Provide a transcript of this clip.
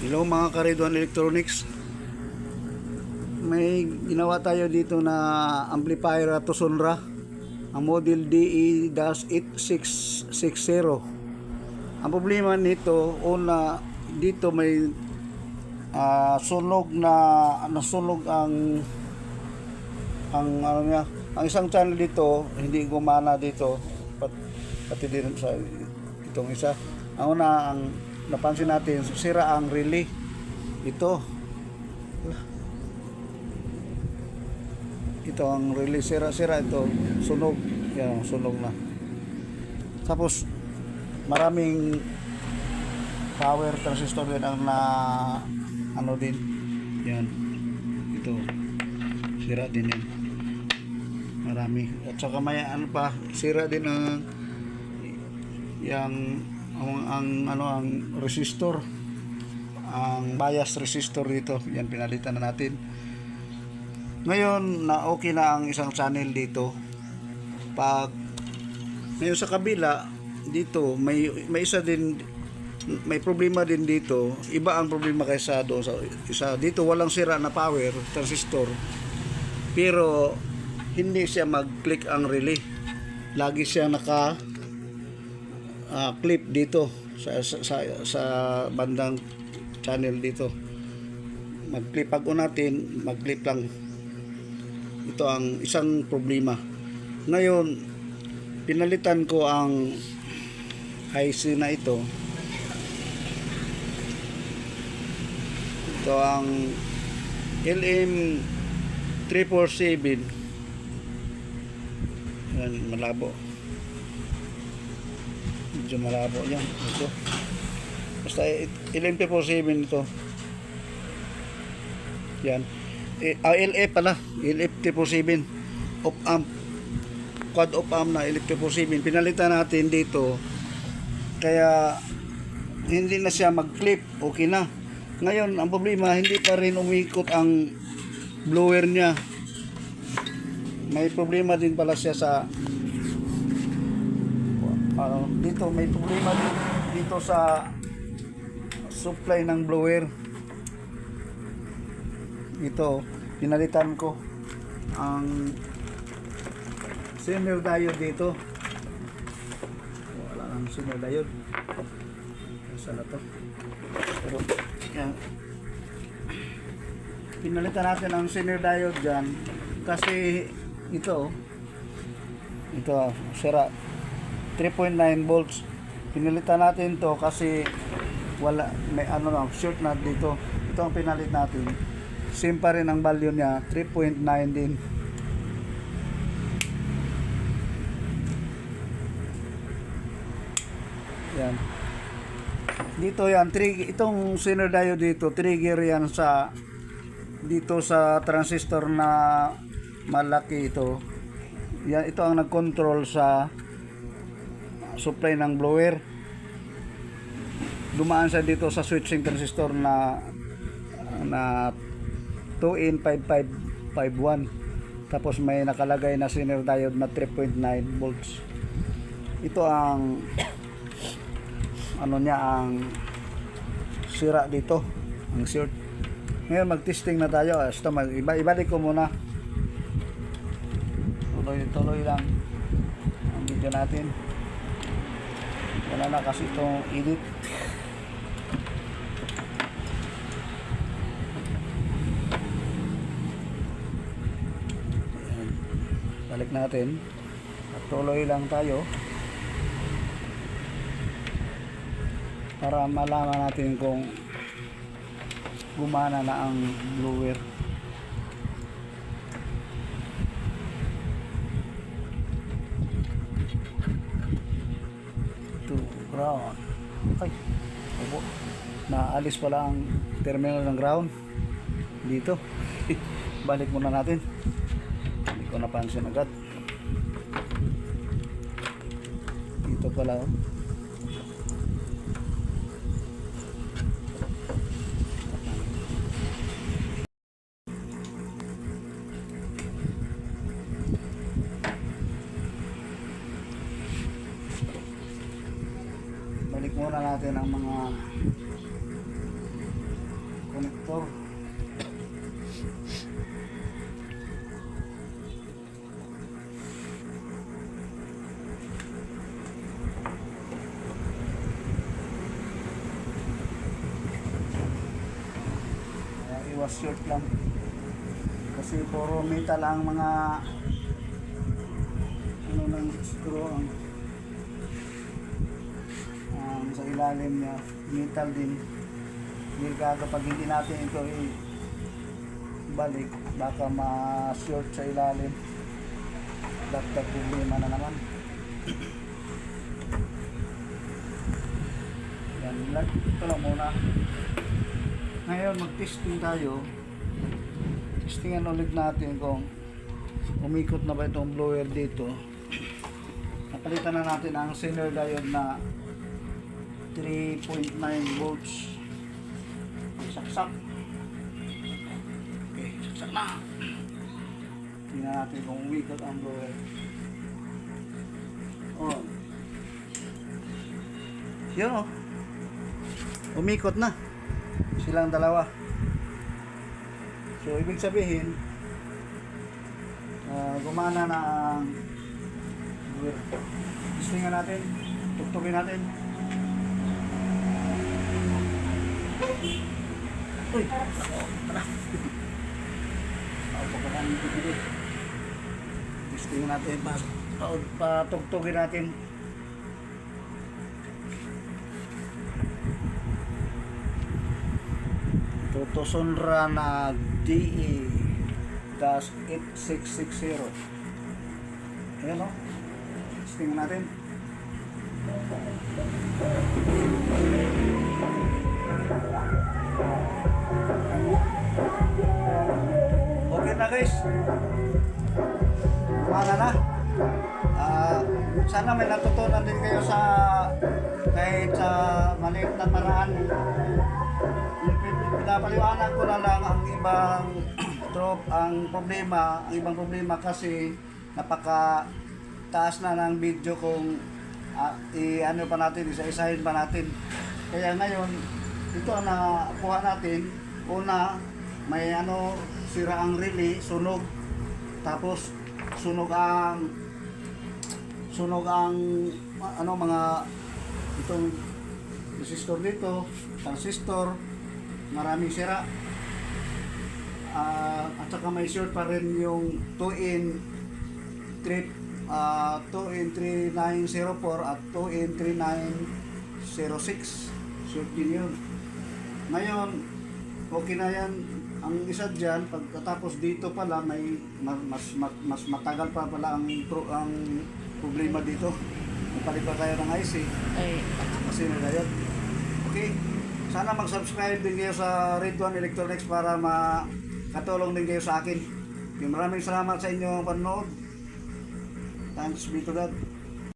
Hello mga Kariduan Electronics. May ginawa tayo dito na amplifier at Sonra. Ang model DE-8660. Ang problema nito, una dito may sunog na nasunog ang ano niya, ang isang channel dito hindi gumana dito, pati din sa itong isa. Ang una, ang napansin natin, sira ang relay. Ito ang relay, sira ito, sunog. Yan, sunog na. Tapos maraming power transistor din ang na ano din. Yan, ito sira din yan, marami. At saka may ano pa, sira din ang ang resistor, ang bias resistor dito. Yan, pinalitan na natin. Ngayon na okay na ang isang channel dito. Pag ngayon sa kabila dito may isa din, may problema din dito. Iba ang problema kaysa doon sa isa. Dito walang sira na power transistor, pero hindi siya mag-click ang relay. Lagi siya naka clip dito sa bandang channel dito. Mag-clip, pag natin mag-clip lang. Ito ang isang problema. Ngayon pinalitan ko ang IC na ito. Ito ang LM347. Yan, malabo. Medyo malabo yan. Ito. Basta LM347 ito. Yan. LF pala. LF347. Op amp. Quad op amp na LF347. Pinalitan natin dito. Kaya hindi na siya mag-clip. Okay na. Ngayon, ang problema, hindi pa rin umikot ang blower niya. May problema din pala siya sa dito, may problema din dito sa supply ng blower. Ito, pinalitan ko ang senior diode dito. Wala nang senior diode. Saan na to? Pero yan, pinalitan natin ang senior diode dyan kasi ito sira, 3.9 volts. Pinalitan natin to kasi wala, may ano lang, short na dito. Ito ang pinalit natin. Same pa rin ang value niya, 3.9 din. Yan. Dito yan, itong senior diode dito, trigger yan sa dito sa transistor na malaki ito. Yan, ito ang nag-control sa supply ng blower. Dumaan sa dito sa switching transistor na 2N5551. Tapos may nakalagay na senior diode na 3.9 volts. Ito ang ano niya, ang sira dito, ang short. Ngayon mag-testing na tayo. Basta ibalik ko muna. Tuloy lang ang video natin. Wala na kasi itong edit. Ayan. Balik natin at tuloy lang tayo para malaman natin kung gumana na ang blower. Ground. Ay, opo. Naalis pala ang terminal ng ground dito. Balik muna natin. Hindi ko napansin agad. Dito pala, oh. Balik muna natin ang mga was short lang. Kasi puro metal ang mga ano ng screw ang sa ilalim niya, metal din. Hindi kapag hindi natin ito balik, baka ma-short sa ilalim. Dagdag problema na naman. Yan, ito lang muna. Ngayon mag-testing tayo. Testingan ulit natin kung umikot na ba itong blower dito. Napalitan na natin ang Zener diode na 3.9 volts. Saksak. Okay, saksak na. Tingnan natin kung umikot ang blower. Oh. Yun oh. Umikot na. Silang dalawa. So, ibig sabihin, gumana na ang testingan natin, tugtugin natin. Uy! Tara! Pagkakaan nito dito. Testingan natin, patugtugin natin. Toto Sonra na DE-8660. Ayan o. Testing natin. Okay na guys. Kumana na. Sana may natutunan din kayo sa kahit sa maliit na paraan. Pinapaliwanag ko na lang ang ibang ang ibang problema kasi napaka taas na ng video kung i-ano pa natin, isa-isahin pa natin. Kaya ngayon, ito na kuha natin. Una, may sira ang relay, sunog. Tapos sunog ang mga itong resistor dito, transistor, maraming sira. At saka may short pa rin yung 2N3904 at 2N3906. Short din yun. Ngayon, okay na yan. Ang isa dyan, pagkatapos dito pala, may mas matagal pa pala ang problema dito. Magpalit pa tayo ng IC. Kasi na yun. Okay. Sana mag-subscribe din kayo sa Red One Electronics para makatulong din kayo sa akin. Maraming salamat sa inyong panonood. Thanks be to God.